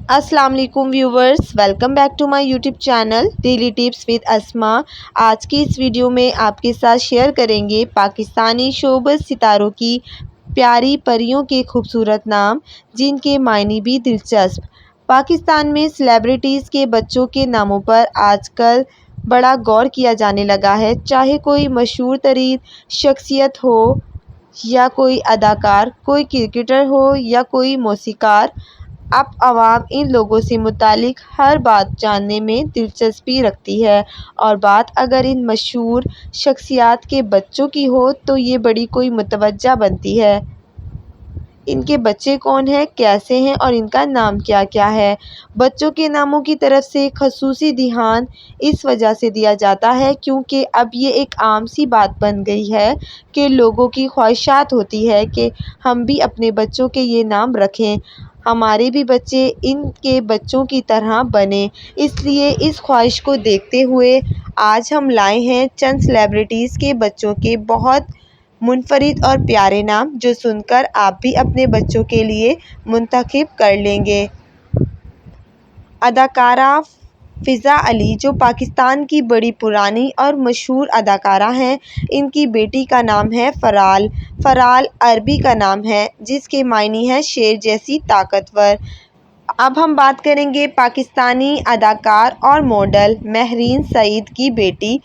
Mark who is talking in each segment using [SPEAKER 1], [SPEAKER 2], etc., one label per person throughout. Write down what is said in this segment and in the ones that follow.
[SPEAKER 1] अस्सलाम वालेकुम viewers, welcome back to my YouTube channel daily tips with Asma. आज की इस वीडियो में आपके साथ शेयर करेंगे पाकिस्तानी शोबिज़ सितारों की प्यारी परियों के खूबसूरत नाम, जिनके मायने भी दिलचस्प। पाकिस्तान में सेलिब्रिटीज़ के बच्चों के नामों पर आजकल बड़ा गौर किया जाने लगा है। चाहे कोई मशहूर तरीन शख्सियत हो या कोई अदाकार, कोई क्रिकेटर हो या कोई मौसीकार, अब आवाम इन लोगों से मुतालिक हर बात जानने में दिलचस्पी रखती है। और बात अगर इन मशहूर शख्सियात के बच्चों की हो तो ये बड़ी कोई मुतवज्जा बनती है। इनके बच्चे कौन हैं, कैसे हैं और इनका नाम क्या क्या है। बच्चों के नामों की तरफ से खसूसी ध्यान इस वजह से दिया जाता है क्योंकि अब ये एक आम सी बात बन गई है कि लोगों की ख्वाहिशात होती है कि हम भी अपने बच्चों के ये नाम रखें, हमारे भी बच्चे इनके बच्चों की तरह बने। इसलिए इस ख्वाहिश को देखते हुए आज हम लाए हैं चंद सेलिब्रिटीज़ के बच्चों के बहुत मुनफरिद और प्यारे नाम, जो सुनकर आप भी अपने बच्चों के लिए मुंतखब कर लेंगे। अदाकारा फ़िज़ा अली, जो पाकिस्तान की बड़ी पुरानी और मशहूर अदाकारा हैं। इनकी बेटी का नाम है फ़राल। फ़राल अरबी का नाम है जिसके मायने हैं शेर जैसी ताकतवर। अब हम बात करेंगे पाकिस्तानी अदाकार और मॉडल महरीन सईद की बेटी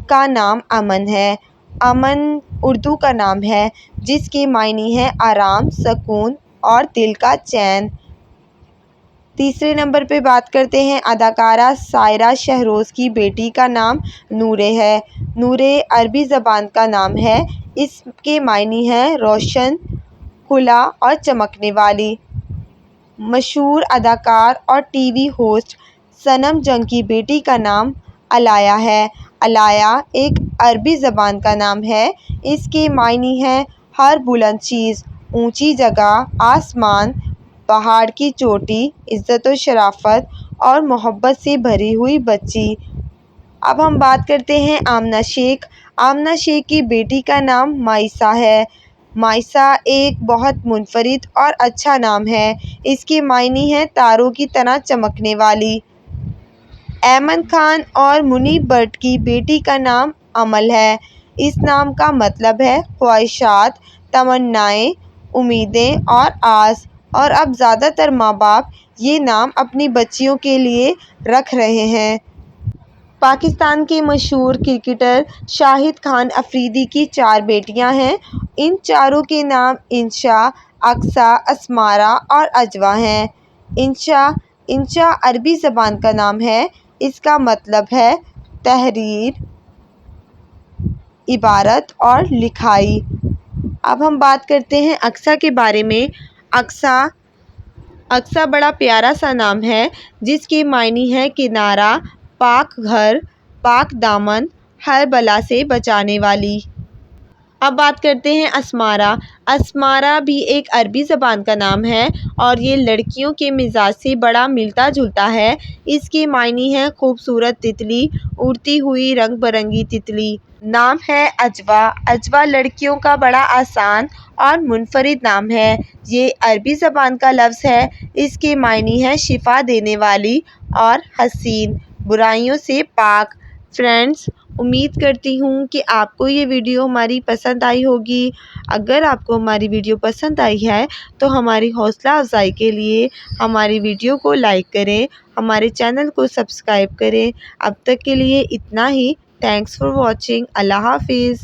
[SPEAKER 1] का नाम अमन है। अमन उर्दू का नाम है जिसके मायने हैं आराम, सुकून और दिल का चैन। तीसरे नंबर पे बात करते हैं अदाकारा सायरा शहरोज़ की बेटी का नाम नूरे है। नूरे अरबी ज़बान का नाम है, इसके मायने हैं रोशन, खुला और चमकने वाली। मशहूर अदाकार और टीवी होस्ट सनम जंग की बेटी का नाम अलाया है। अलाया एक अरबी ज़बान का नाम है, इसके मायने हैं हर बुलंद चीज़, ऊंची जगह, आसमान, पहाड़ की चोटी, इज़्ज़त और शराफत और मोहब्बत से भरी हुई बच्ची। अब हम बात करते हैं आमना शेख। आमना शेख की बेटी का नाम माइसा है। माइसा एक बहुत मुनफरिद और अच्छा नाम है, इसके मायने हैं तारों की तरह चमकने वाली। ऐमन खान और मुनीब भट्ट की बेटी का नाम अमल है। इस नाम का मतलब है ख्वाहिशात, तमन्नाएं, उम्मीदें और आस। और अब ज़्यादातर माँ बाप ये नाम अपनी बच्चियों के लिए रख रहे हैं। पाकिस्तान के मशहूर क्रिकेटर शाहिद खान अफरीदी की 4 बेटियां हैं। इन चारों के नाम इंशा, अक्सा, असमारा और अजवा हैं। इंशा अरबी ज़बान का नाम है, इसका मतलब है तहरीर, इबारत और लिखाई। अब हम बात करते हैं अक्सा के बारे में। अक्सा बड़ा प्यारा सा नाम है जिसके मायने हैं किनारा, पाक घर, पाक दामन, हर बला से बचाने वाली। अब बात करते हैं असमारा। असमारा भी एक अरबी ज़बान का नाम है और ये लड़कियों के मिजाज से बड़ा मिलता जुलता है। इसके मायने हैं खूबसूरत तितली, उड़ती हुई रंग बिरंगी तितली। नाम है अजवा। अजवा लड़कियों का बड़ा आसान और मुनफरिद नाम है। ये अरबी ज़बान का लफ्ज़ है, इसके मायने हैं शिफा देने वाली और हसीन, बुराइयों से पाक। फ्रेंड्स, उम्मीद करती हूँ कि आपको ये वीडियो हमारी पसंद आई होगी। अगर आपको हमारी वीडियो पसंद आई है तो हमारी हौसला अफजाई के लिए हमारी वीडियो को लाइक करें, हमारे चैनल को सब्सक्राइब करें। अब तक के लिए इतना ही। Thanks for watching. अल्लाह हाफिज़।